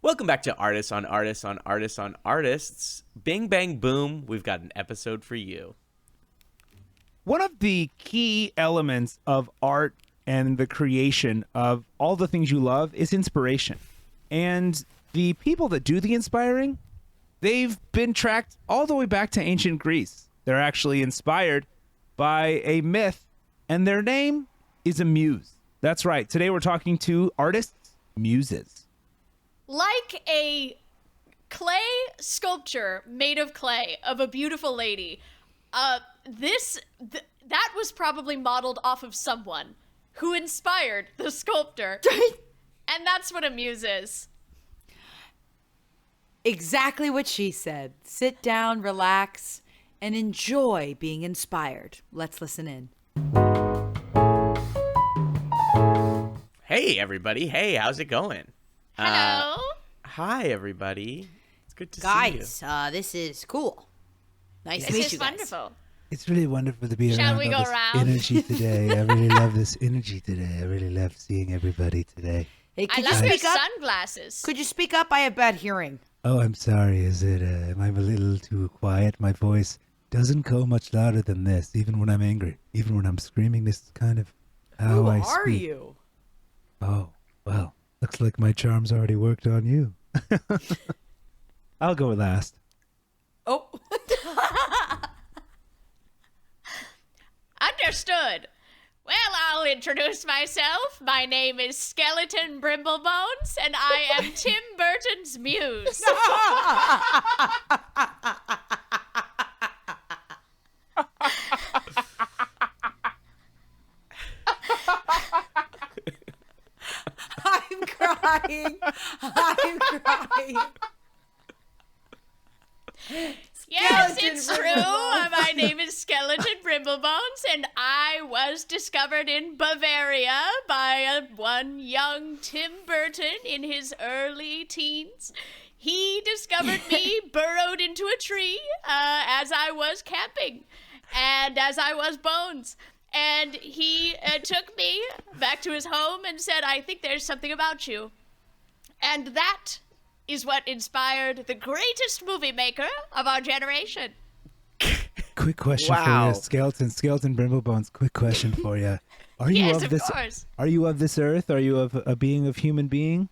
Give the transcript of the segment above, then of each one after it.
Welcome back to Artists on Artists on Artists on Artists. Bing, bang, boom. We've got an episode for you. One of the key elements of art and the creation of all the things you love is inspiration. And the people that do the inspiring, they've been tracked all the way back to ancient Greece. They're actually inspired by a myth, and their name is a muse. That's right. Today we're talking to artists, muses. Like a clay sculpture made of clay of a beautiful lady, that was probably modeled off of someone who inspired the sculptor. And that's what a muse is. Exactly what she said. Sit down, relax, and enjoy being inspired. Let's listen in. Hey, everybody. Hey, how's it going? Hello. Hi, everybody. It's good to see you. Guys, this is cool. Nice to This meet is you guys. wonderful. It's really wonderful to be Shall around we all go this around? energy today. I really love this energy today. I really love seeing everybody today. Hey, I could you love your speak up? sunglasses. Could you speak up? I have bad hearing. Oh, I'm sorry. Am I a little too quiet? My voice doesn't go much louder than this, even when I'm angry. Even when I'm screaming, this is kind of how Who I are speak. you? Oh, well, looks like my charm's already worked on you. I'll go last. Oh. Understood. Well, I'll introduce myself. My name is Skeleton Brimblebones, and I am Tim Burton's muse. I'm crying. I'm crying. Yes, Skeleton it's true. Brimblebones. My name is Skeleton Brimblebones, and I was discovered in Bavaria by one young Tim Burton in his early teens. He discovered me burrowed into a tree as I was camping and as I was Bones. And he took me back to his home and said, I think there's something about you. And that is what inspired the greatest movie maker of our generation. Quick question Wow. for you, Skeleton Brimblebones. Quick question for you. Are you Yes, of of this? course. Are you of this earth? Are you of a being of human being?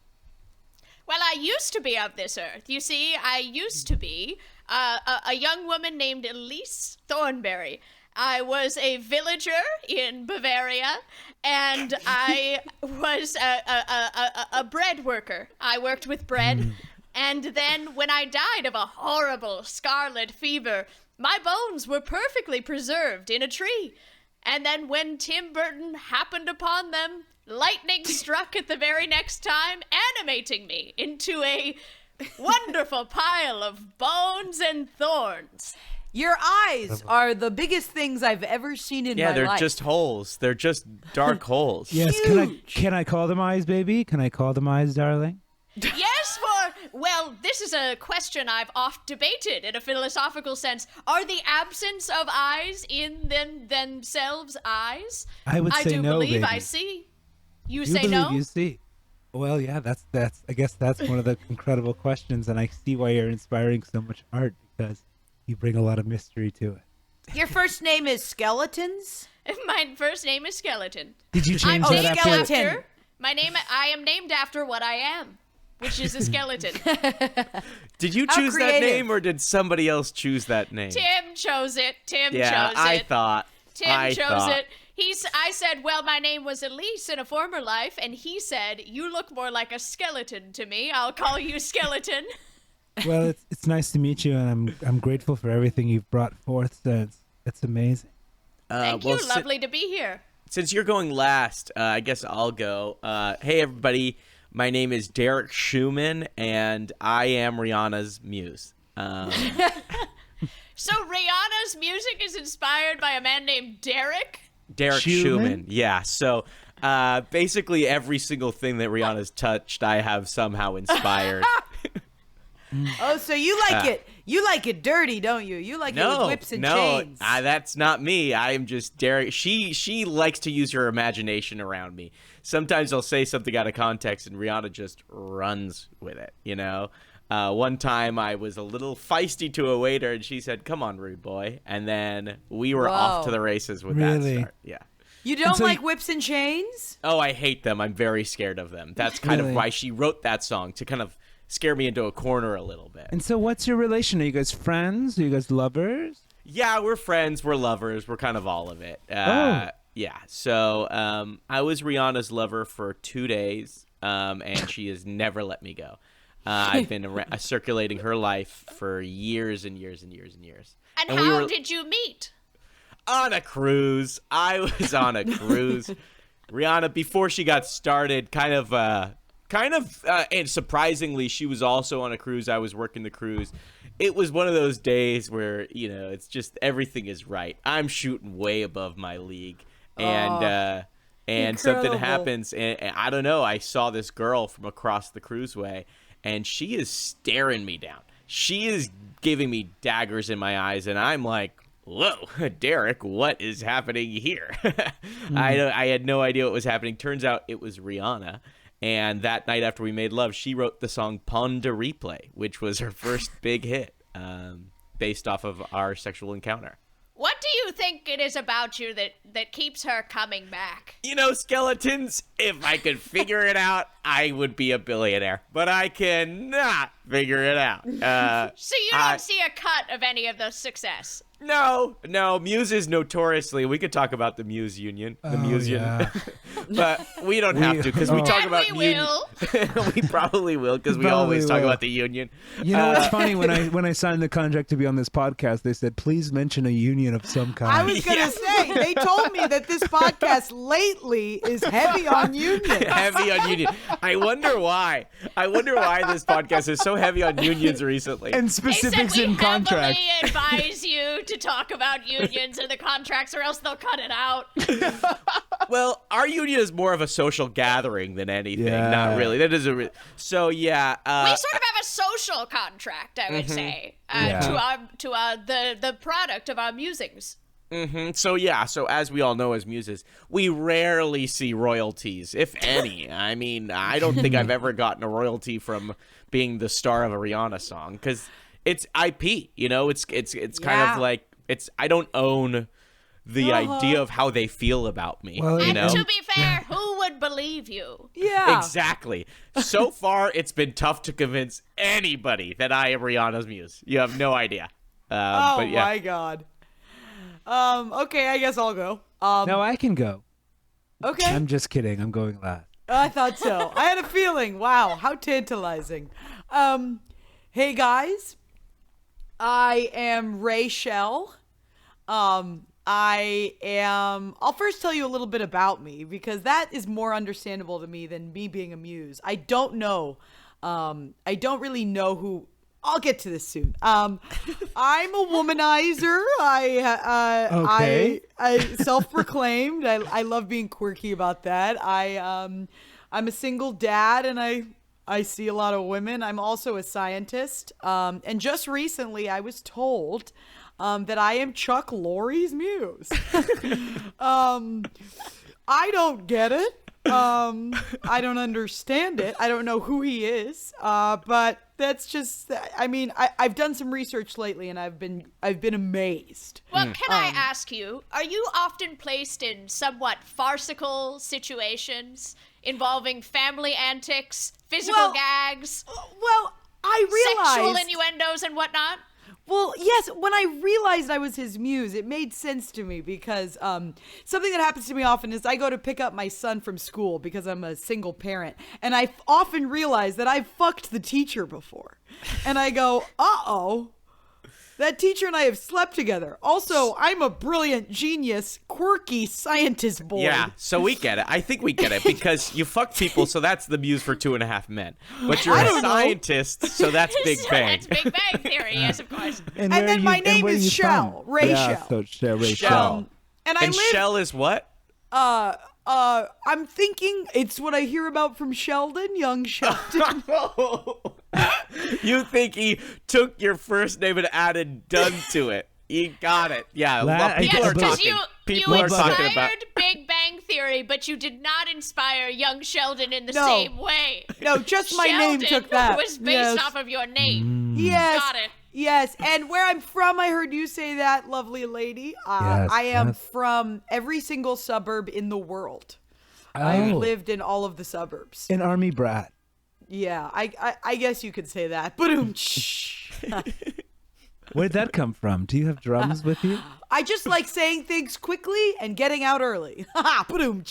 Well, I used to be of this earth. You see, I used to be a young woman named Elise Thornberry. I was a villager in Bavaria, and I was a bread worker. I worked with bread, and then when I died of a horrible scarlet fever, my bones were perfectly preserved in a tree. And then when Tim Burton happened upon them, lightning struck at the very next time, animating me into a wonderful pile of bones and thorns. Your eyes are the biggest things I've ever seen in Yeah, my they're life. just holes. They're just dark holes. Yes. Can I call them eyes, baby? Can I call them eyes, darling? Yes, well, this is a question I've oft debated in a philosophical sense. Are the absence of eyes in themselves eyes? I would say do no, believe I baby. see. You You say believe no? you see. Well, yeah, that's. I guess that's one of the incredible questions, and I see why you're inspiring so much art, because you bring a lot of mystery to it. Your first name is Skeletons? My first name is Skeleton. Did you change I'm that named after? Skeleton. I am named after what I am, which is a skeleton. Did you How choose that creative. name, or did somebody else choose that name? Tim chose it. Tim yeah, chose I it. thought. Tim I chose thought. it. I said, well, my name was Elise in a former life, and he said, you look more like a skeleton to me. I'll call you Skeleton. Well, it's nice to meet you, and I'm grateful for everything you've brought forth since. It's amazing. Thank well, you. Lovely to be here. Since you're going last, I guess I'll go. Hey, everybody. My name is Derek Schumann, and I am Rihanna's muse. So Rihanna's music is inspired by a man named Derek? Derek Schumann? Schumann. Yeah, so basically every single thing that Rihanna's touched, I have somehow inspired. Oh, so you like it? You like it dirty, don't you? You like it with whips and chains. No, that's not me. I am just Derek. She likes to use her imagination around me. Sometimes I'll say something out of context, and Rihanna just runs with it. One time I was a little feisty to a waiter, and she said, "Come on, rude boy," and then we were off to the races with that start. Yeah. You don't like whips and chains? Oh, I hate them. I'm very scared of them. That's kind of why she wrote that song, to kind of scare me into a corner a little bit. And so what's your relation? Are you guys friends? Are you guys lovers? Yeah, we're friends. We're lovers. We're kind of all of it. Yeah. So I was Rihanna's lover for 2 days, and she has never let me go. I've been circulating her life for years and years and years and years. And how did you meet? On a cruise. I was on a cruise. Rihanna, before she got started, and surprisingly, she was also on a cruise. I was working the cruise. It was one of those days where, it's just everything is right. I'm shooting way above my league. And something happens. And I don't know. I saw this girl from across the cruiseway, and she is staring me down. She is giving me daggers in my eyes, and I'm like, whoa, Derek, what is happening here? I had no idea what was happening. Turns out it was Rihanna. And that night after we made love, she wrote the song Pon de Replay, which was her first big hit, based off of our sexual encounter. What do you think it is about you that keeps her coming back? Skeletons, if I could figure it out, I would be a billionaire. But I cannot figure it out. So you don't see a cut of any of the success? No, Muses notoriously, we could talk about the Muse Union, union, but we don't have to, because we talk about union. We probably will, because we always talk about the union. It's funny, when I signed the contract to be on this podcast, they said, please mention a union of some kind. I was going to say, they told me that this podcast lately is heavy on union. Heavy on union. I wonder why this podcast is so heavy on unions recently. And specifics in contracts. They said we heavily advise you to talk about unions in the contracts, or else they'll cut it out. Well, our union is more of a social gathering than anything. Yeah. Not really. That is so yeah. We sort of have a social contract, I would say, to the product of our musings. Mm-hmm. So as we all know as muses, we rarely see royalties, if any. I mean, I don't think I've ever gotten a royalty from being the star of a Rihanna song, because it's IP. It's kind of like I don't own the idea of how they feel about me. Well, and to be fair, who would believe you? Yeah. Exactly. So far, it's been tough to convince anybody that I am Rihanna's muse. You have no idea. My God. Okay, I guess I'll go. No, I can go. Okay. I'm just kidding. I'm going last. I thought so. I had a feeling. Wow, how tantalizing. Hey, guys. I am Rachel. I'll first tell you a little bit about me, because that is more understandable to me than me being a muse. I don't really know who. I'll get to this soon. I'm a womanizer. I self-proclaimed. I love being quirky about that. I'm a single dad, and I see a lot of women. I'm also a scientist. And just recently I was told that I am Chuck Lorre's muse. I don't get it. I don't understand it. I don't know who he is. But that's just, I've done some research lately, and I've been amazed. Well, can I ask you, are you often placed in somewhat farcical situations involving family antics, physical gags? Well, I realized sexual innuendos and whatnot? Well, yes, when I realized I was his muse, it made sense to me, because something that happens to me often is I go to pick up my son from school, because I'm a single parent, and I often realize that I've fucked the teacher before. And I go, uh-oh, that teacher and I have slept together. Also, I'm a brilliant, genius, quirky scientist boy. Yeah, so we get it. I think we get it, because you fuck people, so that's the muse for 2.5 Men. But you're a scientist, so that's Big Bang. That's Big Bang Theory, yes, of course. And then my name is Shell. Rachel. Yeah, Rachel. Shell. And Shell is what? I'm thinking it's what I hear about from Sheldon, young Sheldon. You think he took your first name and added "done" to it? He got it. Yeah, people Yes, are because talking. you People are talking inspired about. Big Bang Theory, but you did not inspire young Sheldon in the No. same way. No, just my Sheldon name took that. was based Yes. off of your name. Yes. Got it. Yes, and where I'm from, I heard you say that, lovely lady. Yes, I am yes. from every single suburb in the world. Oh, I've lived in all of the suburbs. an army brat. Yeah, I guess you could say that. Boom. Where did that come from? Do you have drums with you? I just like saying things quickly and getting out early. Ha boom.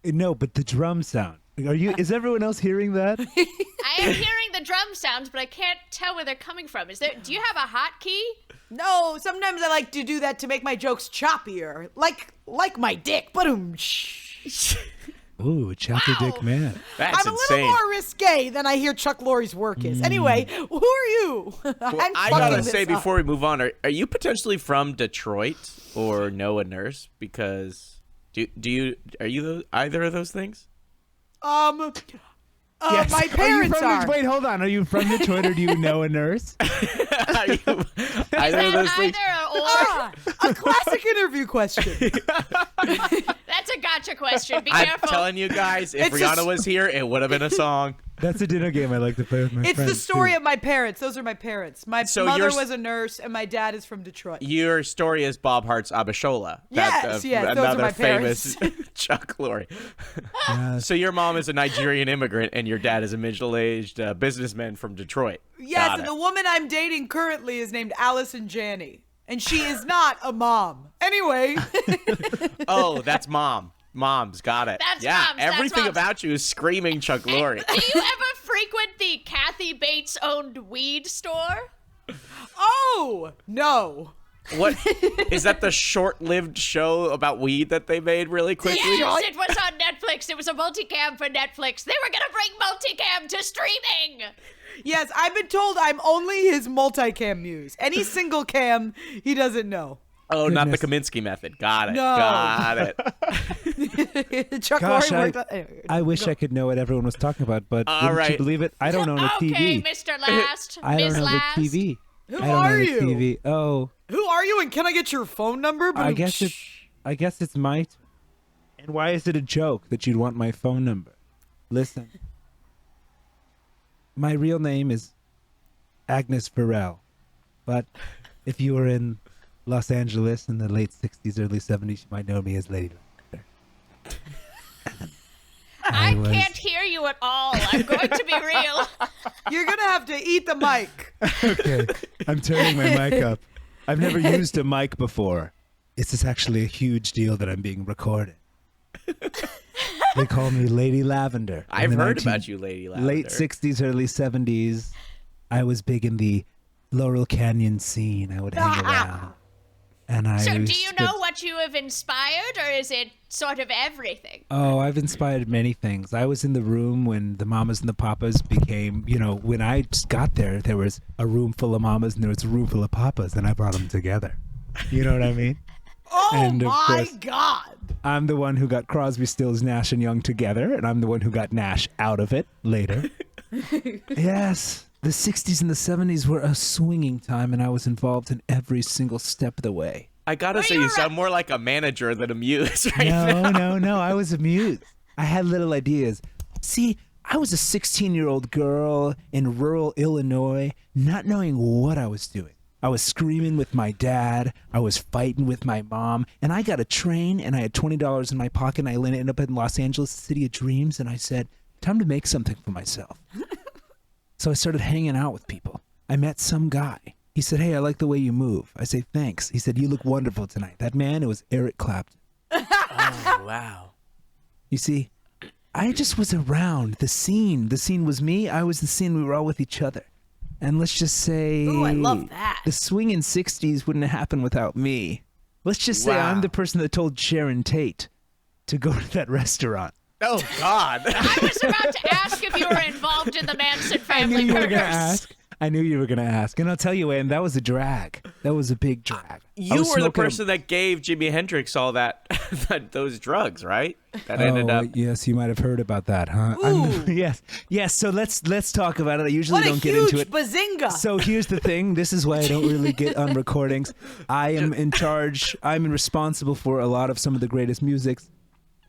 No, but the drum sound. Are you? Is everyone else hearing that? I am hearing the drum sounds, but I can't tell where they're coming from. Do you have a hotkey? No, sometimes I like to do that to make my jokes choppier, like my dick. Boom. Ooh, choppy Wow. dick man. That's I'm a insane. little more risque than I hear Chuck Lorre's work is. Anyway, who are you? Well, I'm I fucking gotta this say up. before we move on, are you potentially from Detroit or know a nurse? Because are you either of those things? Yes. My parents are. Wait, hold on. Are you from Detroit or do you know a nurse? Are you either of Is those that things? either or? A classic interview question. That's a gotcha question. Be I'm careful. telling you guys, if It's Rihanna just- was here, it would have been a song. That's a dinner game I like to play with my It's friends. the story too. of my parents. Those are my parents. My So mother yours- was a nurse, and my dad is from Detroit. Your story is Bob Hart's Abishola. Yes, yes, those are another my famous parents. Chuck Lorre. Yes. So your mom is a Nigerian immigrant, and your dad is a middle-aged businessman from Detroit. Yes, Got and it. the woman I'm dating currently is named Allison Janney, and she is not a mom. Anyway, Oh, that's mom. Mom's got it. That's yeah, mom's, that's everything mom's. about you is screaming Chuck Lorre. Do you ever frequent the Kathy Bates owned weed store? oh no. What is that? The short-lived show about weed that they made really quickly? Yes, it was on Netflix. It was a multicam for Netflix. They were gonna bring multicam to streaming. Yes, I've been told I'm only his multicam muse. Any single cam, he doesn't know. Oh, not the Goodness. Kaminsky method. Got it. No. Got it. Chuck Gosh, Lorre worked on. Anyway, I wish I could know what everyone was talking about, but All wouldn't right. you believe it? I don't own a Okay, TV. Mr. Last, I don't Ms. have Last. a TV. Who I don't are have a you? TV. Oh, Who are you, and can I get your phone number? I guess it's my. And why is it a joke that you'd want my phone number? Listen, my real name is Agnes Farrell, but if you were in Los Angeles in the late '60s, early '70s, you might know me as Lady Lavender. I was- can't hear you at all. I'm going to be real. You're gonna have to eat the mic. Okay, I'm turning my mic up. I've never used a mic before. This is actually a huge deal that I'm being recorded. They call me Lady Lavender. In I've the heard about you, Lady Lavender. Late 60s, early 70s. I was big in the Laurel Canyon scene. I would hang around. And I So, do you stood- know what you have inspired, or is it sort of everything? Oh, I've inspired many things. I was in the room when the Mamas and the Papas became, when I just got there, there was a room full of Mamas and there was a room full of Papas, and I brought them together. You know what I mean? Oh And, of my course- God. I'm the one who got Crosby, Stills, Nash, and Young together, and I'm the one who got Nash out of it later. Yes, the 60s and the 70s were a swinging time, and I was involved in every single step of the way. I gotta Were say, you you ra- sound more like a manager than a muse right now. No, I was amused. I had little ideas. See, I was a 16-year-old girl in rural Illinois, not knowing what I was doing. I was screaming with my dad. I was fighting with my mom. And I got a train, and I had $20 in my pocket, and I ended up in Los Angeles, City of Dreams, and I said, time to make something for myself. So I started hanging out with people. I met some guy. He said, hey, I like the way you move. I say, thanks. He said, you look wonderful tonight. That man, it was Eric Clapton. Oh, wow. You see, I just was around the scene. The scene was me. I was the scene. We were all with each other. And let's just say, Ooh, I love that. the swinging 60s wouldn't have happened without me. Let's just say Wow. I'm the person that told Sharon Tate to go to that restaurant. Oh, God. I was about to ask if you were involved in the Manson I knew family you were going to murders. ask. I knew you were going to ask. And I'll tell you, Wayne, that was a drag. That was a big drag. You were the person that gave Jimi Hendrix all that, those drugs, right? That ended up. Yes, you might have heard about that, huh? Yes. So let's talk about it. I usually What a don't get into huge it. bazinga! So here's the thing. This is why I don't really get on recordings. I am in charge. I'm responsible for a lot of some of the greatest music,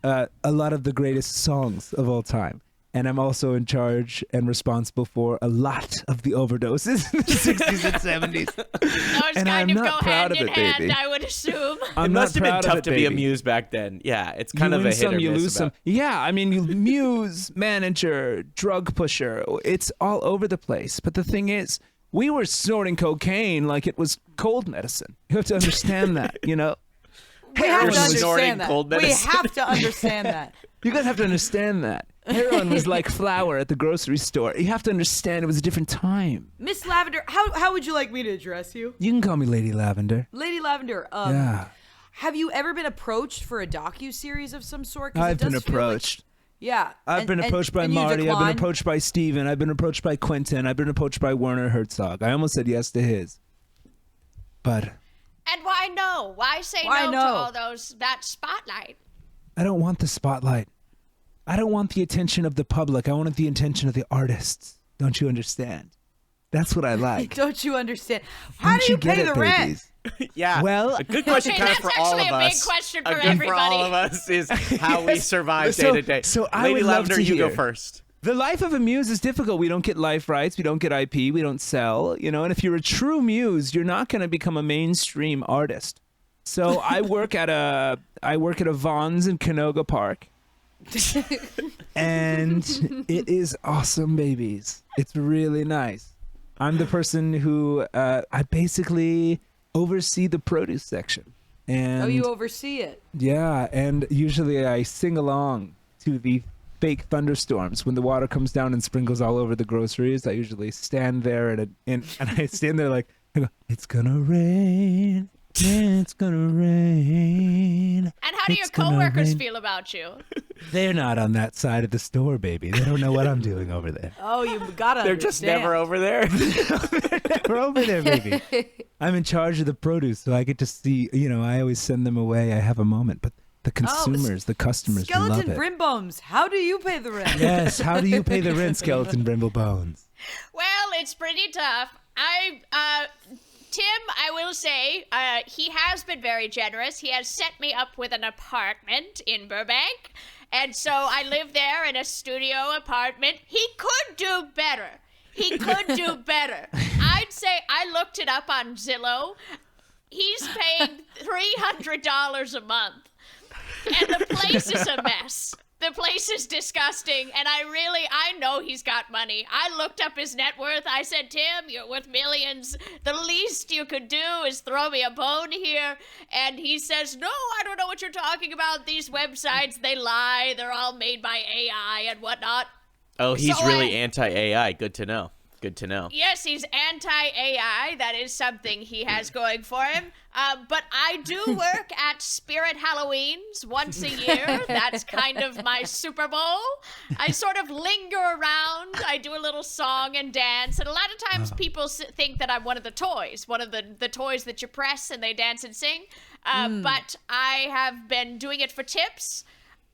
a lot of the greatest songs of all time. And I'm also in charge and responsible for a lot of the overdoses in the 60s and 70s. Those And kind I'm of not go proud hand of in it, hand, baby. I would assume. I'm It not must have been proud of tough it, to be a baby. Muse back then. Yeah, it's kind You of win a hit some, or you miss lose about- some. Yeah, I mean, you muse, manager, drug pusher. It's all over the place. But the thing is, we were snorting cocaine like it was cold medicine. You have to understand that, you know? We have to Heroin snorting understand that. cold We medicine. have to understand that. You guys have to understand that. Heroin was like flour at the grocery store. You have to understand it was a different time. Miss Lavender, how would you like me to address you? You can call me Lady Lavender. Lady Lavender, Yeah. have you ever been approached for a docu-series of some sort? 'Cause it I've been does feel like- approached. yeah. I've been approached by and you Marty. I've been declined? approached by Steven. I've been approached by Quentin. I've been approached by Werner Herzog. I almost said yes to his. But And why no? Why say Why no no? to all that spotlight? I don't want the spotlight. I don't want the attention of the public. I want the attention of the artists. Don't you understand? That's what I like. Don't you understand? How Don't do you get pay it, the rent? babies? Yeah. Well- a good question Okay, kind of that's for all actually of a big us. question for good for all everybody. of us is how we survive So- day to day. so I Lady would love Lavender, to you go hear. first. The life of a muse is difficult. We don't get life rights. We don't get IP. We don't sell. You know, and if you're a true muse, you're not going to become a mainstream artist. So I work at a Vons in Canoga Park. And it is awesome, babies. It's really nice. I'm the person who I basically oversee the produce section. And Oh, you oversee it. yeah, and usually I sing along to the fake thunderstorms when the water comes down and sprinkles all over the groceries. I usually stand there and I stand there like, I go, it's gonna rain. Yeah, it's gonna rain. And how do your It's gonna coworkers rain. feel about you? They're not on that side of the store, baby. They don't know what I'm doing over there. Oh, you gotta They're just never over there. We're over there, baby. I'm in charge of the produce, so I get to see, you know, I always send them away. I have a moment, but the consumers, the customers love Skeleton it. Brimbones, how do you pay the rent? Yes, how do you pay the rent, Skeleton Brimble Bones? Well, it's pretty tough. Tim, I will say, he has been very generous. He has set me up with an apartment in Burbank. And so I live there in a studio apartment. He could do better. He could do better. I'd say I looked it up on Zillow. He's paying $300 a month. And the place is a mess. The place is disgusting, and I know he's got money. I looked up his net worth. I said, Tim, you're worth millions. The least you could do is throw me a bone here. And he says, no, I don't know what you're talking about. These websites, they lie. They're all made by AI and whatnot. Oh, he's So really anti-AI. Good to know. Good to know. Yes, he's anti-AI. That is something he has going for him. But I do work at Spirit Halloweens once a year. That's kind of my Super Bowl. I sort of linger around. I do a little song and dance. And a lot of times people think that I'm one of the toys, one of the toys that you press and they dance and sing. But I have been doing it for tips.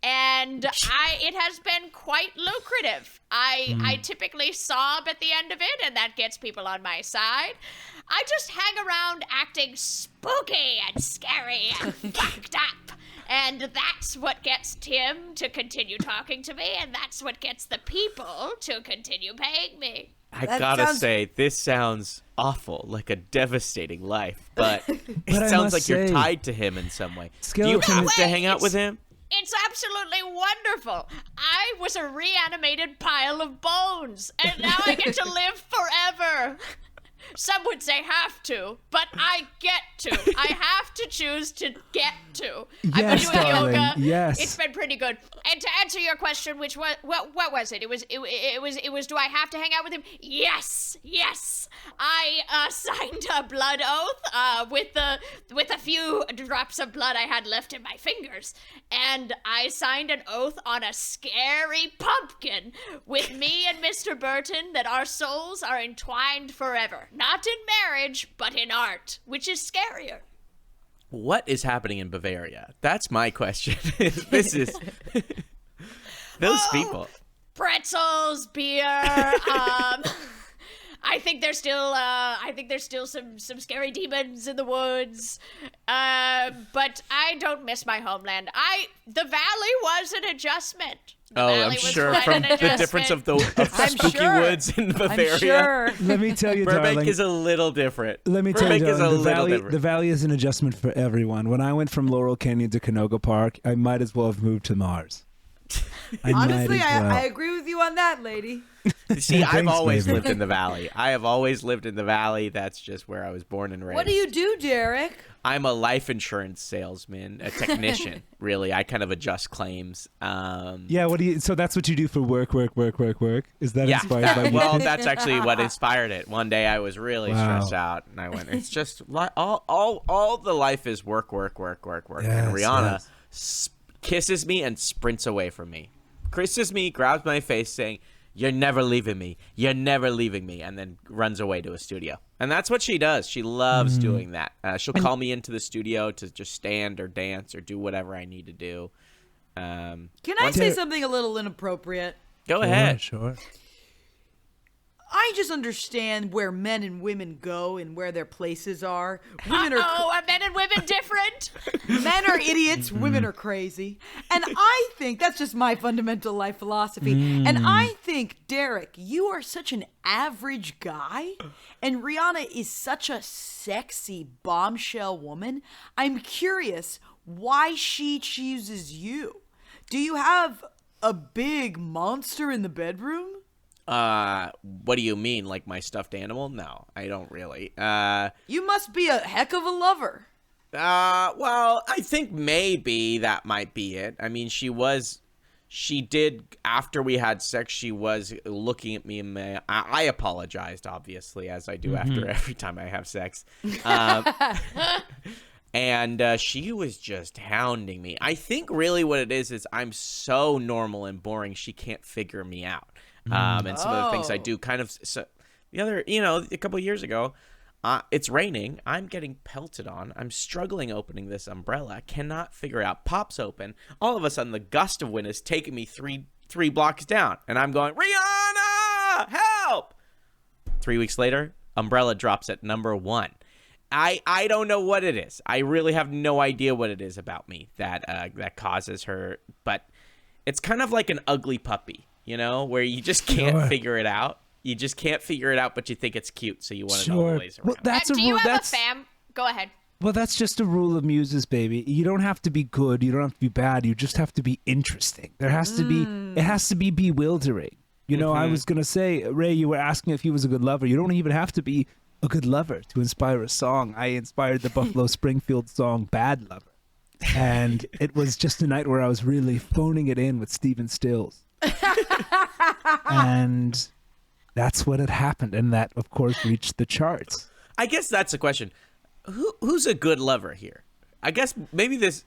And it has been quite lucrative. I typically sob at the end of it, and that gets people on my side. I just hang around acting spooky and scary and fucked up. And that's what gets Tim to continue talking to me, and that's what gets the people to continue paying me. I That gotta sounds- say, this sounds awful, like a devastating life. But it But I sounds must like you're say, tied to him in some way. Do you Skeleton- have No to way, hang out with him? It's absolutely wonderful. I was a reanimated pile of bones, and now I get to live forever. Some would say have to, but I get to. I have to choose to get to. I've been Yes, doing darling, yoga. yes. It's been pretty good. And to answer your question, which was what was it? It was. Do I have to hang out with him? Yes. I signed a blood oath with a few drops of blood I had left in my fingers, and I signed an oath on a scary pumpkin with me and Mr. Burton that our souls are entwined forever. Not in marriage, but in art, which is scarier. What is happening in Bavaria? That's my question. This is those people. Pretzels, beer. I think there's still some scary demons in the woods. But I don't miss my homeland. The valley was an adjustment. The I'm valley was sure quite from an the difference of adjustment. spooky sure. woods in Bavaria. I'm sure. Let me tell you, Burbank darling. is a little different. Let me tell Burbank you, is a darling, little the different. valley is an adjustment for everyone. When I went from Laurel Canyon to Canoga Park, I might as well have moved to Mars. Honestly, I I agree with you on that, lady. See, I've Thanks, always baby. lived in the valley. I have always lived in the valley. That's just where I was born and raised. What do you do, Derek? I'm a life insurance salesman, a technician. Really, I kind of adjust claims. Yeah, what do you? So that's what you do for work? Is that Yeah. inspired by Well, work? that's actually what inspired it. One day I was really Wow. stressed out, and I went, "It's just all the life is work." Yes, And Rihanna yes. kisses me and sprints away from me. Kisses me, grabs my face, saying, "You're never leaving me. You're never leaving me," and then runs away to a studio. And that's what she does. She loves doing that. She'll call me into the studio to just stand or dance or do whatever I need to do. Can I say something a little inappropriate? Go ahead. Sure. I just understand where men and women go and where their places are. Women Are men and women different? Men are idiots, women are crazy. And I think that's just my fundamental life philosophy. And I think, Derek, you are such an average guy, and Rihanna is such a sexy bombshell woman. I'm curious why she chooses you. Do you have a big monster in the bedroom? What do you mean? Like my stuffed animal? No, I don't really. You must be a heck of a lover. Well, I think maybe that might be it. I mean, she did, after we had sex, she was looking at me and I apologized, obviously, as I do after every time I have sex. And she was just hounding me. I think really what it is I'm so normal and boring, she can't figure me out. And some of the things I do kind of, so the other, a couple of years ago, it's raining. I'm getting pelted on. I'm struggling opening this umbrella. I cannot figure out. Pops open. All of a sudden, the gust of wind is taking me three blocks down. And I'm going, Rihanna, help! 3 weeks later, umbrella drops at number 1. I don't know what it is. I really have no idea what it is about me that causes her. But it's kind of like an ugly puppy, where you just can't figure it out. You just can't figure it out, but you think it's cute, so you want to know the ways around. Well, that's Do a you rule. have That's a fam? Go ahead. well, that's just a rule of Muses, baby. You don't have to be good. You don't have to be bad. You just have to be interesting. There has to be. It has to be bewildering. I was gonna say, Ray, you were asking if he was a good lover. You don't even have to be a good lover to inspire a song. I inspired the Buffalo Springfield song "Bad Lover," and it was just a night where I was really phoning it in with Stephen Stills, and that's what had happened, and that, of course, reached the charts. I guess that's the question. Who's a good lover here? I guess maybe this.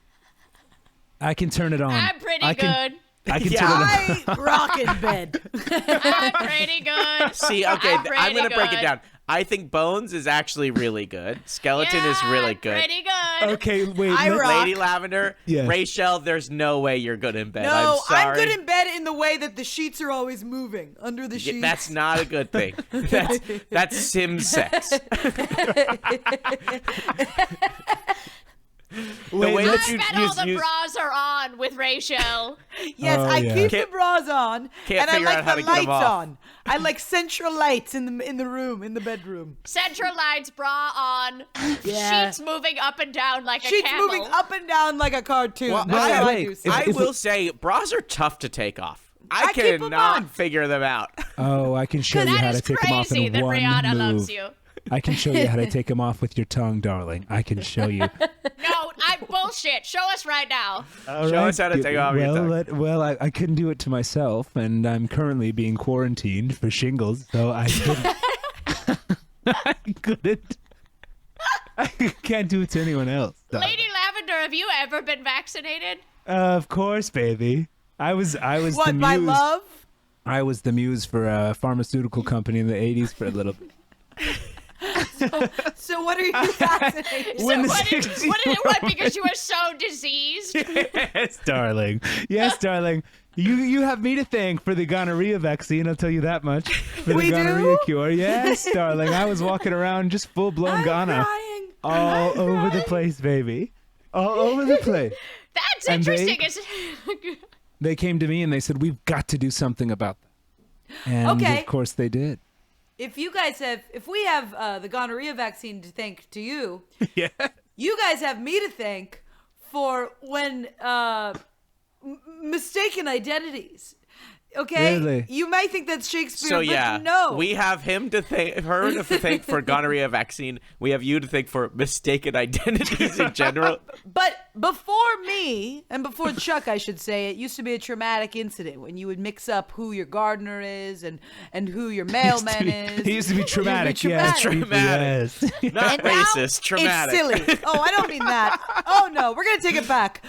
I can turn it on. I'm pretty I can, good. I can Yeah. turn it on. I rock in bed. I'm pretty good. See, okay, I'm pretty gonna break it good. down. I think Bones is actually really good. Skeleton is really I'm good. pretty good. Okay, wait. I let- rock. Lady Lavender, Yes. Rachel, there's no way you're good in bed. No, I'm sorry. I'm good in bed in the way that the sheets are always moving under the Yeah, sheets. that's not a good thing. That's sim sex. The way that I you bet all the use bras are on with Rachel. Yes, Oh, I yeah. keep Can't- the bras on, can't and I figure like out how the to get 'em lights off. on. I like central lights in the room, in the bedroom. Central lights, bra on, Yeah. sheets moving up and down like a Sheets camel. moving up and down like a cartoon. Well, That's how I wait, do if- sex. I will say bras are tough to take off. I keep 'em cannot on. figure them out. Oh, I can show you That how is to take them off crazy in that one Rihanna move. loves you. I can show you how to take them off with your tongue, darling. I can show you. No, I'm bullshit. Show us right now. All Show us how to take off your tongue. Well, I couldn't do it to myself, and I'm currently being quarantined for shingles, so I couldn't. I couldn't. I can't do it to anyone else. Lady Lavender, have you ever been vaccinated? Of course, baby. I was the What, muse. my love? I was the muse for a pharmaceutical company in the 80s for a little bit. So what are you vaccinated? So what did it because you were so diseased? Yes, darling. Yes, darling. You have me to thank for the gonorrhea vaccine, I'll tell you that much. For We the do? gonorrhea cure. Yes, darling. I was walking around just full-blown I'm gonorrhea. crying. All I'm over the crying. place, baby. All over the place. That's And interesting. They came to me and they said, we've got to do something about that. And Okay. of course they did. If we have the gonorrhea vaccine to thank to you, Yeah. you guys have me to thank for when mistaken identities. Okay, Really? you might think that's Shakespeare, So but yeah, no. we have her to thank for gonorrhea vaccine. We have you to thank for mistaken identities in general. But before me, and before Chuck, I should say, it used to be a traumatic incident when you would mix up who your gardener is and who your mailman is. It used to be traumatic. traumatic. Yes, Traumatic. Yes. Not And now racist, traumatic. It's silly. Oh, I don't mean that. Oh no, we're gonna take it back.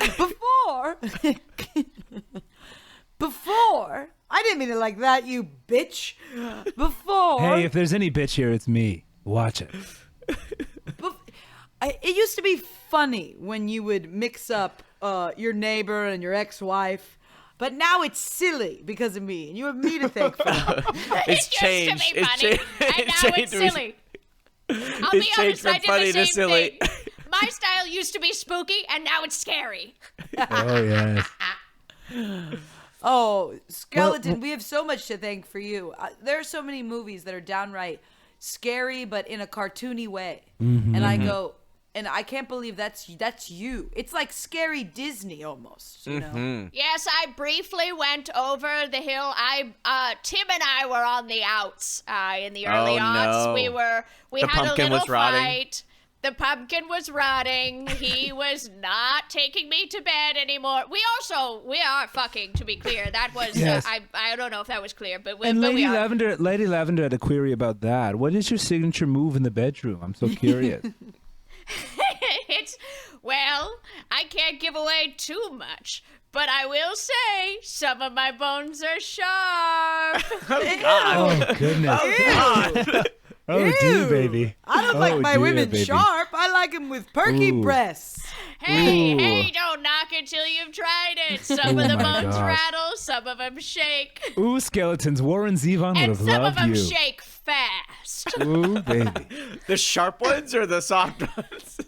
Before, I didn't mean it like that, you bitch. Before, Hey, if there's any bitch here, it's me. Watch it. it used to be funny when you would mix up your neighbor and your ex-wife. But now it's silly because of me, and you have me to thank for it. It's It changed. used to be It's funny, changed. and now it's silly. I'll be It's changed honest, from I did funny the to same silly. thing. My style used to be spooky, and now it's scary. Oh, yes. Oh, Skeleton, we have so much to thank for you. There are so many movies that are downright scary, but in a cartoony way. And I go, and I can't believe that's you. It's like scary Disney almost, you know? Yes, I briefly went over the hill. Tim and I were on the outs in the early Oh, aughts. no. We The had a pumpkin little was rotting? fight. The pumpkin was rotting. He was not taking me to bed anymore. We are fucking, to be clear. That was Yes. I don't know if that was clear, but we, And but Lady we are. Lavender had a query about that. What is your signature move in the bedroom? I'm so curious. Well, I can't give away too much, but I will say some of my bones are sharp. Oh, goodness. Oh, dear, baby. I don't Oh, like my dear, women baby. sharp. I like them with perky Ooh. breasts. Hey, Ooh. hey, don't knock it till you've tried it. Some of the my bones gosh. rattle, some of them shake, Ooh, skeletons. Warren Zevon would and have some of loved them you. shake fast. Ooh, baby. The sharp ones or the soft ones?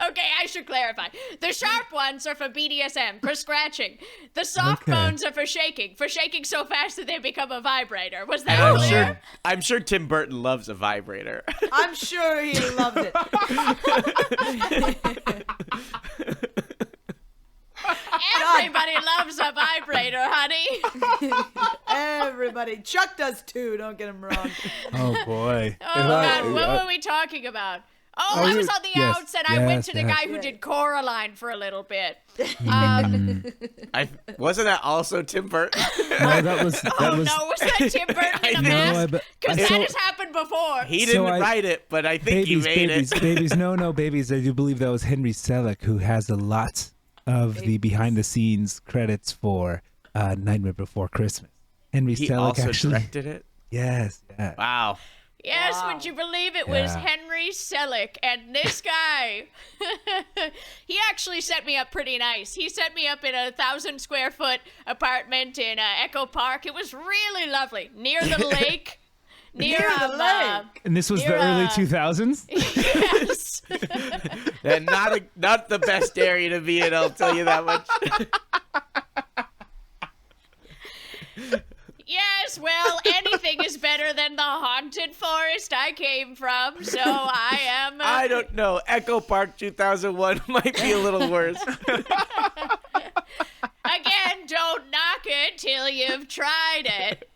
Okay, I should clarify. The sharp ones are for BDSM, for scratching. The soft Okay. bones are for shaking so fast that they become a vibrator. Was that clear? I'm sure Tim Burton loves a vibrator. I'm sure he loves it. Everybody loves a vibrator, honey. Everybody. Chuck does too, don't get him wrong. Oh, boy. Oh, God, what were we talking about? Oh, I was on the yes, outs, and I went yes, to the yes. guy who did Coraline for a little bit. Wasn't that also Tim Burton? No, that was. Oh, no, was that Tim Burton in a know, mask? but- Because I that saw- has happened before. He didn't I- write it, but I think Babies, he made babies, it. babies. No, babies. I do believe that was Henry Selick who has a lot of the behind-the-scenes credits for Nightmare Before Christmas. Henry He Selick also actually. directed it. Yes. Yeah. Wow. Yes, Wow. would you believe it was Yeah. Henry Selick, and this guy, he actually set me up pretty nice. He set me up in a 1,000-square-foot apartment in Echo Park. It was really lovely, near the lake. Near the lake. And this was the You're, early 2000s. Yes. And not the best area to be in, I'll tell you that much. Yes, well, anything is better than the haunted forest I came from, so I am... I don't know. Echo Park 2001 might be a little worse. Again, don't knock it till you've tried it.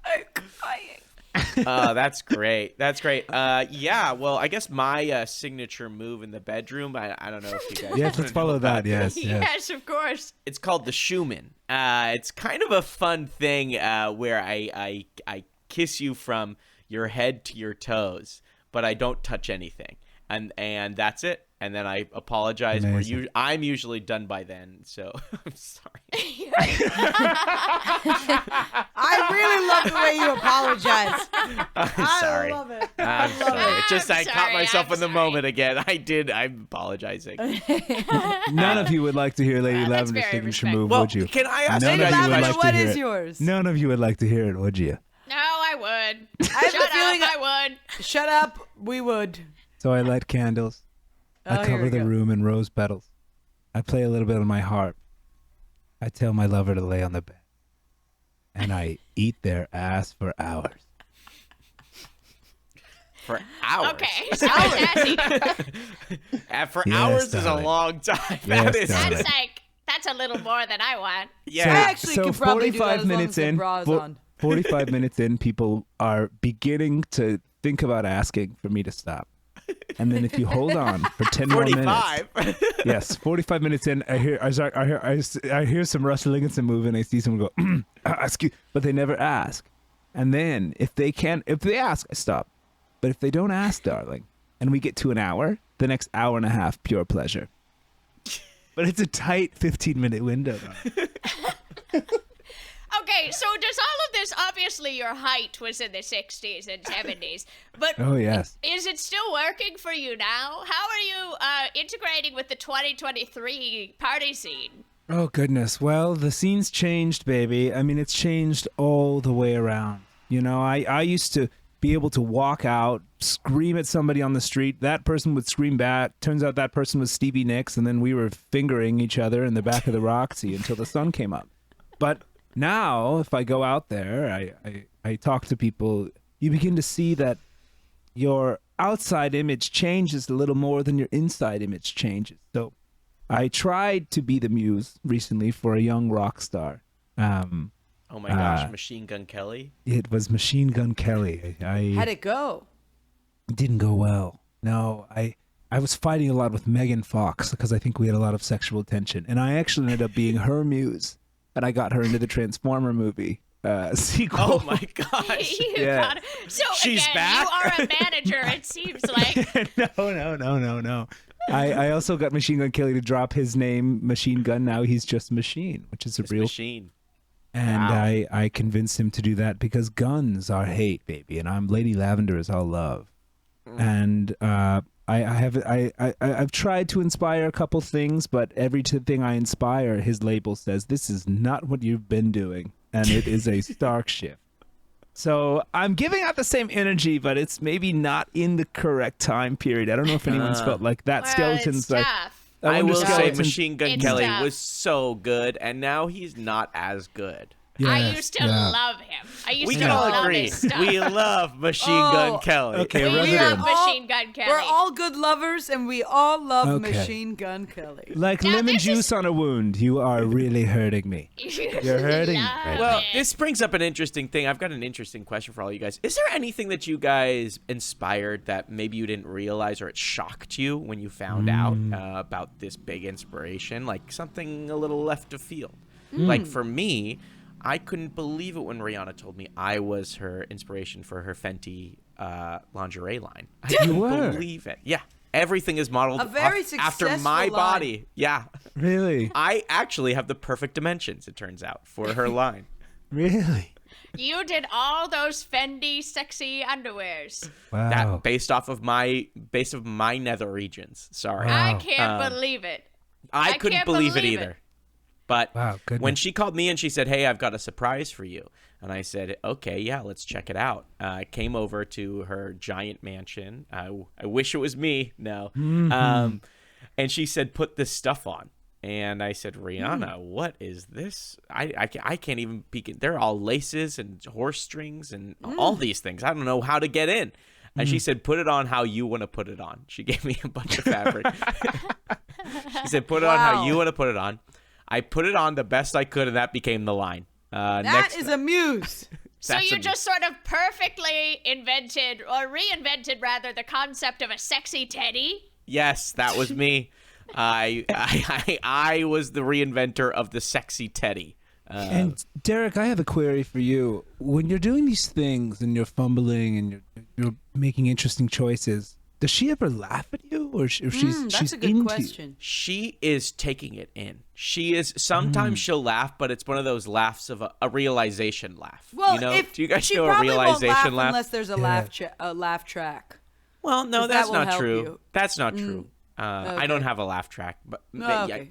I'm crying. Oh, that's great. That's great. Yeah, well, I guess my signature move in the bedroom, I don't know if you guys Yes, wanna let's follow know about that. Yes, this. yes. Yes, of course. It's called the Schumann. It's kind of a fun thing where I kiss you from your head to your toes, but I don't touch anything. And that's it. And then I apologize. Amazing. I'm usually done by then, so I'm sorry. I really love the way you apologize. I'm sorry. I love it. I'm sorry. It's just I caught sorry, myself I'm in the sorry. moment again. I'm apologizing. None of you would like to hear Lady That's Lavender's very signature respectful. move, Well, would you? can I ask None you of guys you would a like question? What to hear is it. yours? None of you would like to hear it, would you? No, I would. I have Shut the feeling up, I would. Shut up. We would. So I light candles. Oh, I here cover we the go. room in rose petals. I play a little bit on my harp. I tell my lover to lay on the bed. And I eat their ass for hours. For hours. Okay, so sassy. For Yes, hours is a darling. long time. Yes, That is. darling. That's a little more than I want. Yeah. I actually could probably do that as long 45 minutes as the in, bra's fo- on. 45 minutes in, people are beginning to think about asking for me to stop. And then if you hold on for 10 more minutes. 45. Yes, 45 minutes in, I hear some rustling and some moving. I see someone go, excuse, but they never ask. And then if they ask, I stop. But if they don't ask, darling, and we get to an hour, the next hour and a half, pure pleasure. But it's a tight 15-minute window. Okay, so does all of this, obviously your height was in the 60s and 70s, but Oh, yes. is it still working for you now? How are you integrating with the 2023 party scene? Oh, goodness. Well, the scene's changed, baby. I mean, it's changed all the way around. You know, I used to be able to walk out, scream at somebody on the street. That person would scream back. Turns out that person was Stevie Nicks, and then we were fingering each other in the back of the Roxy until the sun came up. But now, if I go out there, I talk to people, you begin to see that your outside image changes a little more than your inside image changes. So I tried to be the muse recently for a young rock star. Oh my gosh, Machine Gun Kelly. It was Machine Gun Kelly. How'd it go? It didn't go well. No, I was fighting a lot with Megan Fox because I think we had a lot of sexual tension. And I actually ended up being her muse. And I got her into the Transformer movie sequel. Oh my gosh. You Yeah. got it. So She's again, back? you are a manager, it seems like. No. I also got Machine Gun Kelly to drop his name, Machine Gun. Now he's just Machine, which is a It's real. Machine. And Wow. I convinced him to do that because guns are hate, baby, and I'm Lady Lavender is all love. And I've tried to inspire a couple things, but every thing I inspire, his label says this is not what you've been doing, and it is a stark shift. So I'm giving out the same energy, but it's maybe not in the correct time period. I don't know if anyone's felt like that. Well, Skeletons, it's like tough. I wonder will say Skeletons- Machine Gun It's Kelly tough. was so good, and now he's not as good. I Yes, used to yeah. love him. I used We to can all love agree. his stuff. We love Machine Oh, Gun Kelly. Okay, We rub it love in. Machine Gun Kelly. We're all good lovers, and we all love Okay. Machine Gun Kelly. Like Now, lemon this is- juice on a wound. You are really hurting me. You're hurting me. Love Well, it. this brings up an interesting thing. I've got an interesting question for all you guys. Is there anything that you guys inspired that maybe you didn't realize or it shocked you when you found out about this big inspiration? Like something a little left of field. Like for me, I couldn't believe it when Rihanna told me I was her inspiration for her Fenty lingerie line. I couldn't were? believe it. Yeah. Everything is modeled A very after my successful line. body. Yeah. Really? I actually have the perfect dimensions, it turns out, for her line. Really? You did all those Fendi sexy underwears. Wow. That based of my nether regions. Sorry. Wow. I can't believe it. I I couldn't can't believe it believe either. it. But Wow, goodness. when she called me and she said, "Hey, I've got a surprise for you," and I said, "Okay, yeah, let's check it out." I came over to her giant mansion. I wish it was me. No. And she said, "Put this stuff on." And I said, "Rihanna, what is this? I can't even peek in. They're all laces and horse strings and all these things. I don't know how to get in." And she said, "Put it on how you want to put it on." She gave me a bunch of fabric. She said, "Put it on how Wow. you want to put it on." I put it on the best I could, and that became the line. That is a muse. So That's you a- just sort of perfectly invented, or reinvented rather, the concept of a sexy teddy? Yes, that was me. I was the reinventor of the sexy teddy. And Derek, I have a query for you. When you're doing these things and you're fumbling and you're making interesting choices, does she ever laugh at you, or she's That's a good into you? question. She is taking it in. She is. Sometimes she'll laugh, but it's one of those laughs of a realization laugh. Well, you know? if Do you guys she know a probably won't laugh realization laugh? unless there's a laugh track. Well, no, 'Cause that's that will not help true. you. That's not true. I don't Okay. have a laugh track, but Oh, okay.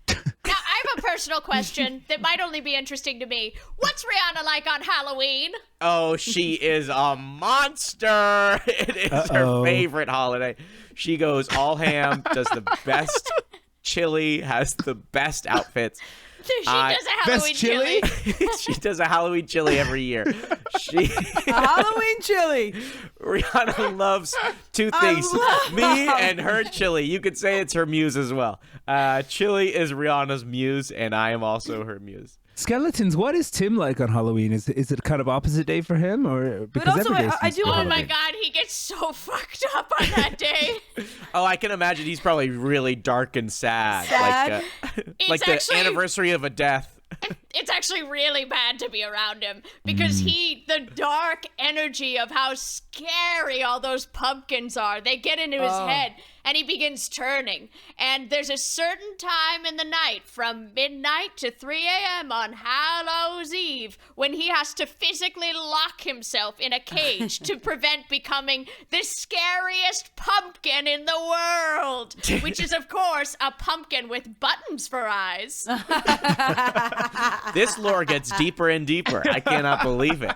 Now, I have a personal question that might only be interesting to me. What's Rihanna like on Halloween? oh, she is a monster. It is her favorite holiday. She goes all ham, does the best chili, has the best outfits. She does a Halloween chili? She does a Halloween chili every year. She A Halloween chili. Rihanna loves two things: me and her chili. You could say it's her muse as well. Chili is Rihanna's muse, and I am also her muse. Skeletons, what is Tim like on Halloween? Is it kind of opposite day for him, or because also, every day I seems do to be Oh wanna- my Halloween? god, he gets so fucked up on that day. Oh, I can imagine he's probably really dark and sad, Sad? like It's the actually- anniversary of a death. It's actually really bad to be around him because the dark energy of how scary all those pumpkins are, they get into his head and he begins turning. And there's a certain time in the night from midnight to 3 a.m. on Hallows Eve when he has to physically lock himself in a cage to prevent becoming the scariest pumpkin in the world, which is, of course, a pumpkin with buttons for eyes. This lore gets deeper and deeper. I cannot believe it.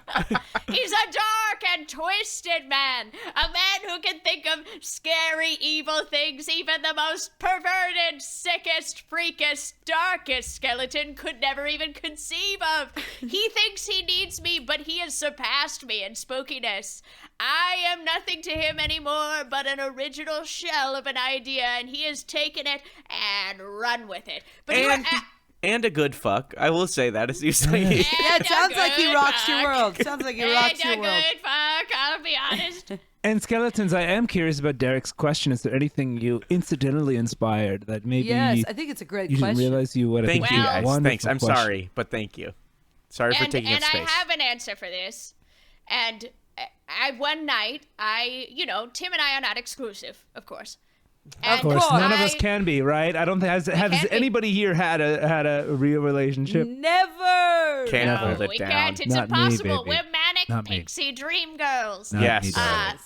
He's a dark and twisted man. A man who can think of scary, evil things even the most perverted, sickest, freakest, darkest skeleton could never even conceive of. He thinks he needs me, but he has surpassed me in spookiness. I am nothing to him anymore but an original shell of an idea, and he has taken it and run with it. But you And, are and a good fuck. I will say that as you say. Yeah, it sounds like he rocks your world. Sounds like he rocks your a world. good fuck, I'll be honest. And Skeletons, I am curious about Derek's question. Is there anything you incidentally inspired that maybe Yes, I think it's a great you didn't question. realize you would have Thank been you, Well- guys. wonderful Thanks. I'm question. sorry, but thank you. Sorry for taking up and space. I have an answer for this. And one night, Tim and I are not exclusive, of course. Of course, course. none of us can be, right? I don't think has can't be. anybody here had a real relationship. Never. Can't No, hold it we down. can't. It's Not me, impossible. baby. We're manic Not me. pixie dream girls. Not Yes. me, darling.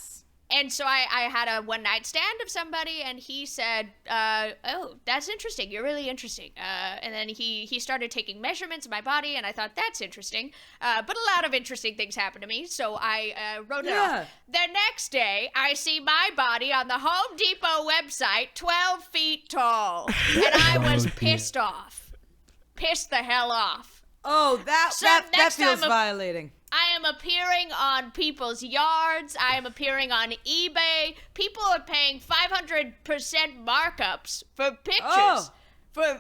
And so I had a one night stand of somebody, and he said, "Oh, that's interesting. You're really interesting." And then he started taking measurements of my body, and I thought that's interesting. But a lot of interesting things happened to me, so I wrote it Yeah. off. The next day, I see my body on the Home Depot website, 12 feet tall, and I was pissed off, pissed the hell off. Oh, that So that next feels time violating. I am appearing on people's yards. I am appearing on eBay. People are paying 500% markups for pictures. Oh. For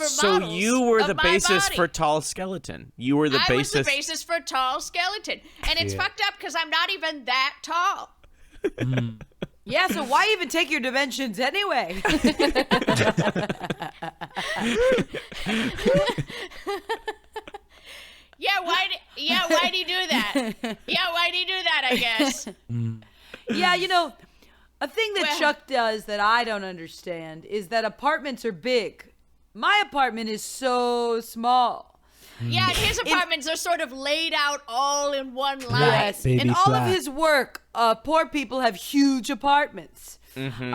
So models you were of the my basis body. for Tall Skeleton. You were the I was the basis. basis for Tall Skeleton. And it's fucked up because I'm not even that tall. Yeah, so why even take your dimensions anyway? Why'd he do that? Why'd he do that, I guess. Yeah, a thing that Well- Chuck does that I don't understand is that apartments are big. My apartment is so small. Yeah, and his apartments are sort of laid out all in one line. Yes, Baby and all flat. of his work, poor people have huge apartments. And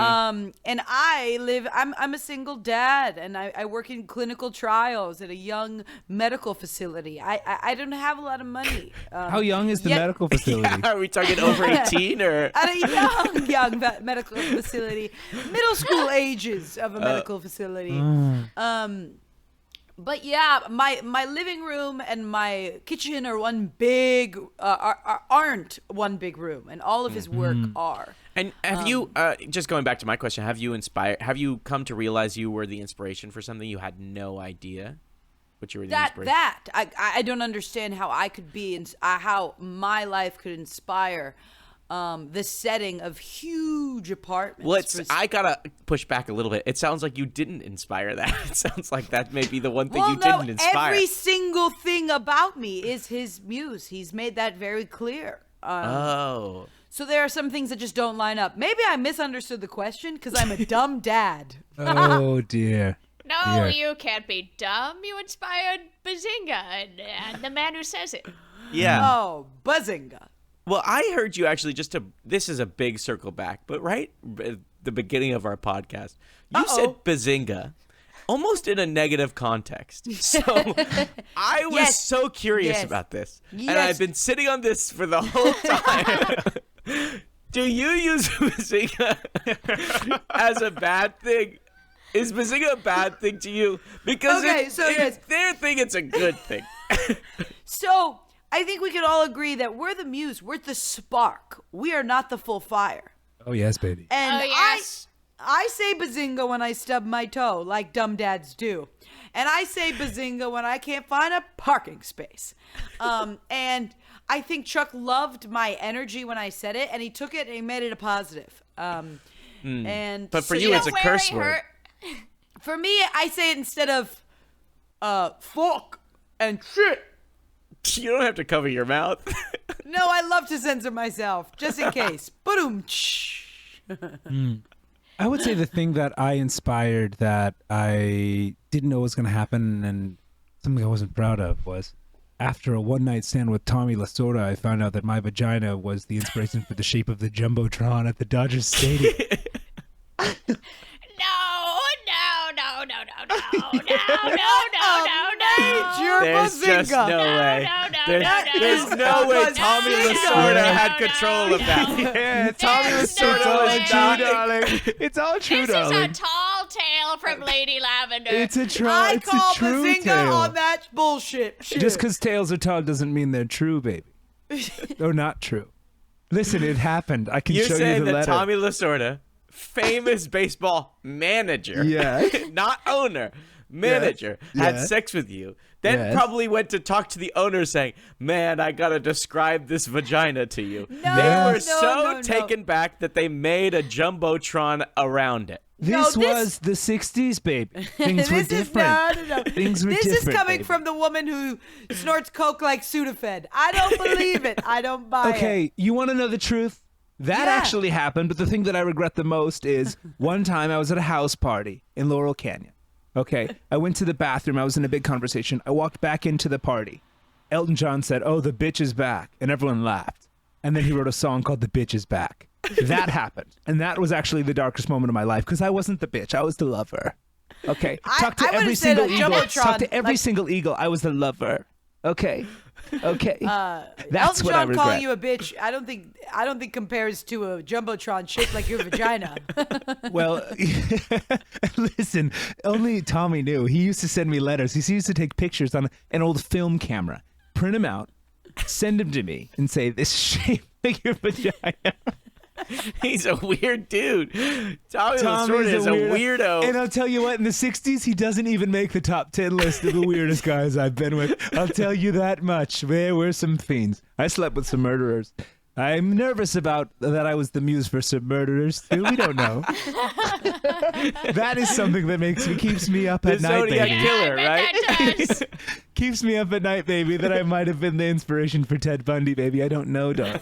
I'm a single dad, and I work in clinical trials at a young medical facility. I don't have a lot of money. How young is the yet- medical facility? Are we talking over 18 or? At a young medical facility, middle school ages of a medical facility. But yeah, my living room and my kitchen are one big aren't one big room, and all of his work are. And have you, just going back to my question, have you come to realize you were the inspiration for something you had no idea? what you were the That inspiration. I don't understand how I could be how my life could inspire the setting of huge apartments. Well, I gotta push back a little bit. It sounds like you didn't inspire that. It sounds like that may be the one thing you didn't inspire. Every single thing about me is his muse. He's made that very clear. Oh. So there are some things that just don't line up. Maybe I misunderstood the question because I'm a dumb dad. Oh dear. No, Yeah. you can't be dumb. You inspired Bazinga and the man who says it. Yeah. Oh, buzzinga. Well, I heard you actually this is a big circle back, but right at the beginning of our podcast, you said bazinga almost in a negative context. So I was Yes. so curious Yes. about this. And Yes. I've been sitting on this for the whole time. Do you use bazinga as a bad thing? Is bazinga a bad thing to you? Because Okay, so if yes. their thing, it's a good thing. So I think we can all agree that we're the muse. We're the spark. We are not the full fire. Oh yes, baby. And Oh, yes. I say bazinga when I stub my toe, like dumb dads do. And I say bazinga when I can't find a parking space. And I think Chuck loved my energy when I said it, and he took it and he made it a positive. And But for so, you, yeah, it's a Where curse he word. hurt- for me, I say it instead of fuck and shit. You don't have to cover your mouth. No, I love to censor myself, just in case. Boom. I would say the thing that I inspired that I didn't know was going to happen and something I wasn't proud of was after a one-night stand with Tommy Lasorda, I found out that my vagina was the inspiration for the shape of the Jumbotron at the Dodgers Stadium. No. There's just no way. There's no way Tommy Lasorda had control of that. Yeah, Tommy Lasorda was darling. It's all true, This is a darling. tall tale from Lady Lavender. It's a true. I It's call a true bazinga tale. on that bullshit. Shit. Just because tails are tall doesn't mean they're true, baby. They're not true. Listen, it happened. I can You're show you saying the that letter. Tommy Lasorda, famous baseball manager, Yeah. not owner, manager, had Yes. sex with you, then Yes. probably went to talk to the owner saying, man, I gotta describe this vagina to you. No, They were no, so no. taken back that they made a Jumbotron around it. This No, this- was the 60s, baby. Things were This is different. no. Things were This different. is coming baby. from the woman who snorts coke like Sudafed. I don't believe it. I don't buy it. Okay, you want to know the truth? That Yeah. actually happened, but the thing that I regret the most is one time I was at a house party in Laurel Canyon. Okay, I went to the bathroom. I was in a big conversation. I walked back into the party. Elton John said, "Oh, the bitch is back," and everyone laughed. And then he wrote a song called "The Bitch Is Back." That happened, and that was actually the darkest moment of my life because I wasn't the bitch. I was the lover. Okay, talk to I would've every said single a eagle. Jumbotron, Talk to every like- single eagle. I was the lover. Okay, okay. That's Elton what I John regret. calling you a bitch, I don't think compares to a jumbotron shaped like your vagina. Well, listen, only Tommy knew. He used to send me letters. He used to take pictures on an old film camera, print them out, send them to me, and say, "This is shaped like your vagina." He's a weird dude. Tommy Tommy's Lasorda is a weirdo. And I'll tell you what, in the 60s, he doesn't even make the top 10 list of the weirdest guys I've been with. I'll tell you that much. There were some fiends. I slept with some murderers. I'm nervous about that I was the muse for some murderers, too. We don't know. That is something that keeps me up at The night, Zodiac baby. Killer, I right? bet that does. Keeps me up at night, baby, that I might have been the inspiration for Ted Bundy, baby. I don't know, dog.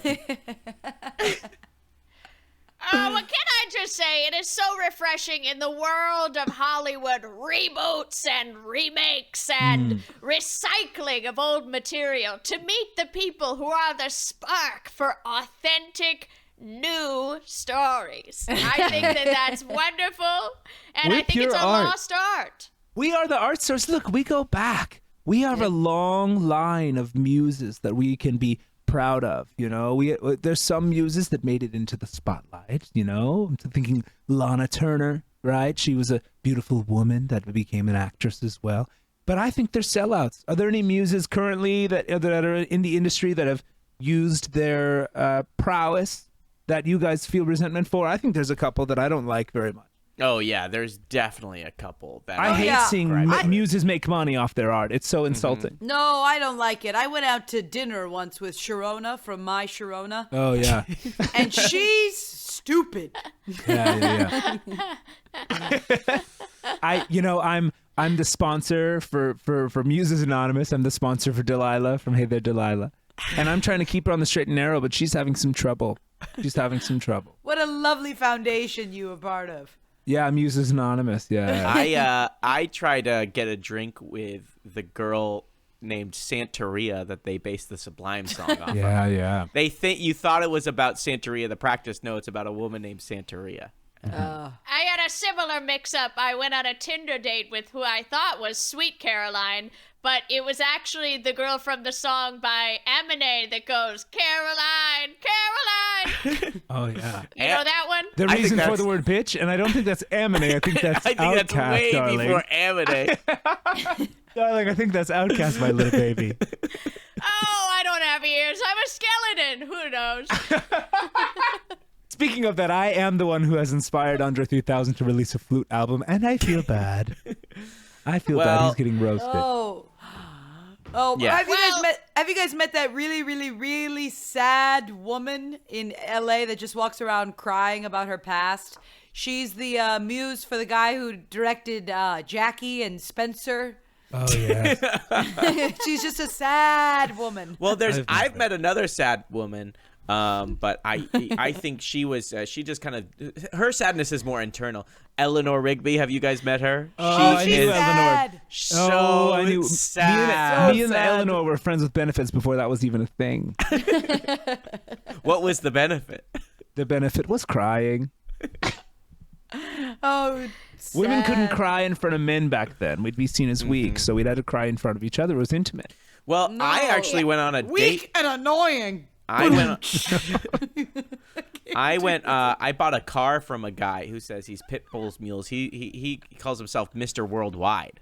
Oh, what can I just say? It is so refreshing in the world of Hollywood reboots and remakes and recycling of old material to meet the people who are the spark for authentic new stories. I think that that's wonderful, and We're I think it's pure a art. lost art. We are the art source. Look, we go back. We have a long line of muses that we can be proud of. You know, there's some muses that made it into the spotlight. You know, I'm thinking Lana Turner, right? She was a beautiful woman that became an actress as well. But I think they're sellouts. Are there any muses currently that are in the industry that have used their prowess that you guys feel resentment for? I think there's a couple that I don't like very much. Oh yeah, there's definitely a couple that I hate yeah. seeing muses make money off their art. It's so insulting. No, I don't like it. I went out to dinner once with Sharona from My Sharona, Oh yeah, and she's stupid. yeah. I'm the sponsor for Muses Anonymous. I'm the sponsor for Delilah from Hey There Delilah, and I'm trying to keep her on the straight and narrow, but she's having some trouble. What a lovely foundation you were part of. Yeah, Muses Anonymous. Yeah. I tried to get a drink with the girl named Santeria that they based the Sublime song off of. Yeah. They think you thought it was about Santeria the practice. No, it's about a woman named Santeria. I had a similar mix-up. I went on a Tinder date with who I thought was Sweet Caroline, but it was actually the girl from the song by Eminem that goes, Caroline, Caroline. Oh yeah. You know that one? The I think reason for that's- the word bitch, and I don't think that's Eminem. I think that's I think that's Outkast, way darling. before Amine. Darling, I think that's Outkast, my little baby. Oh, I don't have ears. I'm a skeleton. Who knows? Speaking of that, I am the one who has inspired Andre 3000 to release a flute album, and I feel bad. I feel bad. He's getting roasted. Oh, Yeah. have you guys met that really, really, really sad woman in LA that just walks around crying about her past? She's the muse for the guy who directed Jackie and Spencer. Oh yeah. She's just a sad woman. Well, I've that. met another sad woman, but I think she just kind of, her sadness is more internal. Eleanor Rigby, have you guys met her? Oh, I she knew is Eleanor. sad. so I knew. sad. Me and sad. Eleanor were friends with benefits before that was even a thing. What was the benefit? The benefit was crying. Oh, Women couldn't sad. cry in front of men back then. We'd be seen as weak, so we'd had to cry in front of each other. It was intimate. Well, I actually went on a Weak date. and annoying. I bought a car from a guy who says he's Pitbull's mules. He calls himself Mr. Worldwide.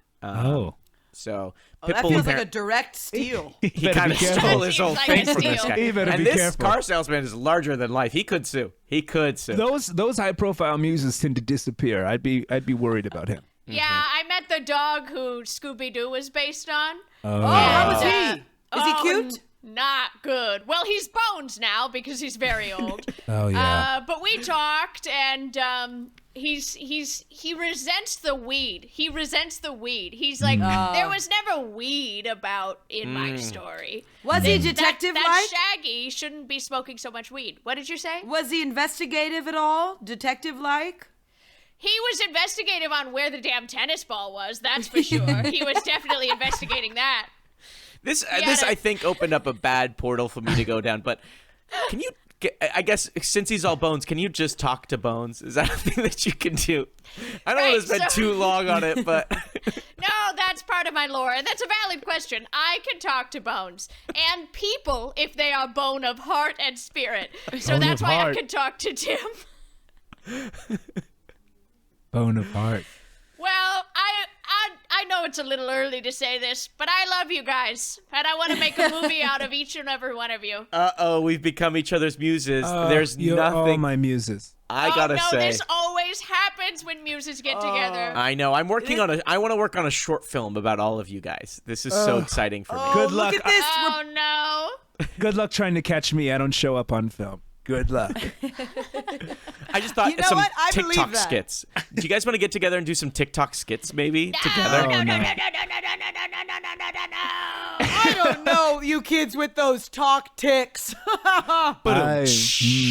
So Oh, that Pitbull feels like a direct steal. he kind of stole his whole Seems thing like a from this steal. guy. You better And be this careful. car salesman is larger than life. He could sue. Those high profile muses tend to disappear. I'd be worried about him. Yeah, I met the dog who Scooby-Doo was based on. Oh, how was he? Is he Oh, cute? Not good. Well, he's bones now because he's very old. Oh yeah. But we talked, and he resents the weed. He resents the weed. He's like, there was never weed about in my story. Was he detective that like? Shaggy shouldn't be smoking so much weed. What did you say? Was he investigative at all? Detective like? He was investigative on where the damn tennis ball was. That's for sure. He was definitely investigating that. This to- I think opened up a bad portal for me to go down. But can you? I guess since he's all bones, can you just talk to bones? Is that a thing that you can do? I don't want Right, to spend so- too long on it, but No, that's part of my lore, and that's a valid question. I can talk to bones and people if they are bone of heart and spirit. So Bone that's of why I heart. can talk to Tim. Bone of heart. Well, I know it's a little early to say this, but I love you guys, and I want to make a movie out of each and every one of you. we've become each other's muses. There's You're all nothing my muses. I gotta no, say. this always happens when muses get together. I know. I'm working on I want to work on a short film about all of you guys. This is so exciting for me. Good Look luck. at this. Oh no. Good luck trying to catch me. I don't show up on film. Good luck. I just thought You know some what? I believe TikTok that. skits. Do you guys want to get together and do some TikTok skits maybe together? Oh, no. I don't know, you kids with those talk ticks.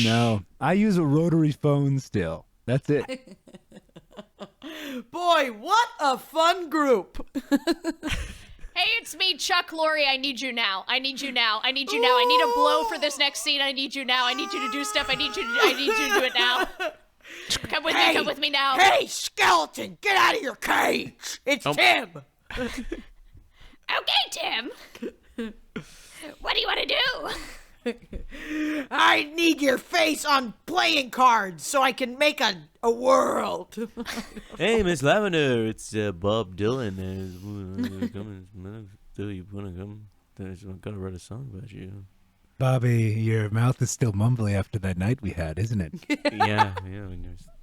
No. I use a rotary phone still. That's it. Boy, what a fun group. Hey, it's me, Chuck Lorre. I need you now. I need you now. I need you now. I need a blow for this next scene. I need you now. I need you to do stuff. I need you to do it now. Come with me. Come with me now. Hey, skeleton, get out of your cage. It's Tim. Okay, Tim. What do you want to do? I need your face on playing cards so I can make a world. Hey, Miss Lavender, it's Bob Dylan. You want to come? I'm gonna write a song about you. Bobby, your mouth is still mumbly after that night we had, isn't it? Yeah.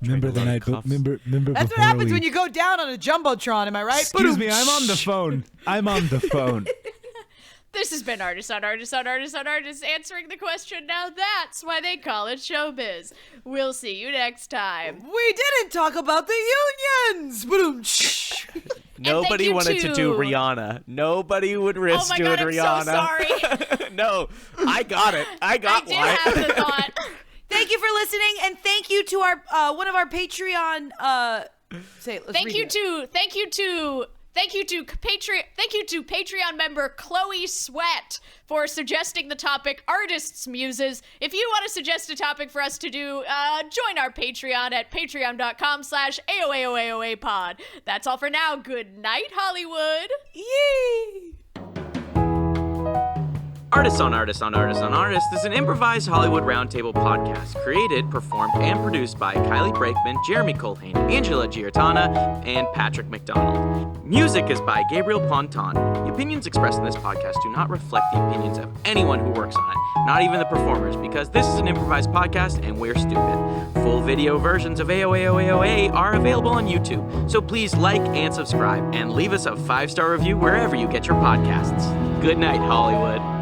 Remember the night? Remember That's before what happens we... when you go down on a jumbotron. Am I right? Excuse me, I'm on the phone. I'm on the phone. This has been Artists on Artists on Artists on Artists answering the question. Now that's why they call it showbiz. We'll see you next time. We didn't talk about the unions. Boom. Nobody wanted to do Rihanna. Nobody would risk Oh my doing God, I'm Rihanna. so sorry. No, I got it. I got I did one. have the thought. Thank you for listening, and thank you to our one of our Patreon. Say it. Let's Thank read you it. thank you to Patreon member Chloe Sweat for suggesting the topic Artists Muses. If you want to suggest a topic for us to do, join our Patreon at patreon.com/AOAOAOApod. That's all for now. Good night, Hollywood. Yee. Artists on Artists on Artists on Artists is an improvised Hollywood roundtable podcast created, performed, and produced by Kylie Brakeman, Jeremy Colhane, Angela Giartana, and Patrick McDonald. Music is by Gabriel Ponton. The opinions expressed in this podcast do not reflect the opinions of anyone who works on it, not even the performers, because this is an improvised podcast and we're stupid. Full video versions of AOAOAOA are available on YouTube, so please like and subscribe, and leave us a 5-star review wherever you get your podcasts. Good night, Hollywood.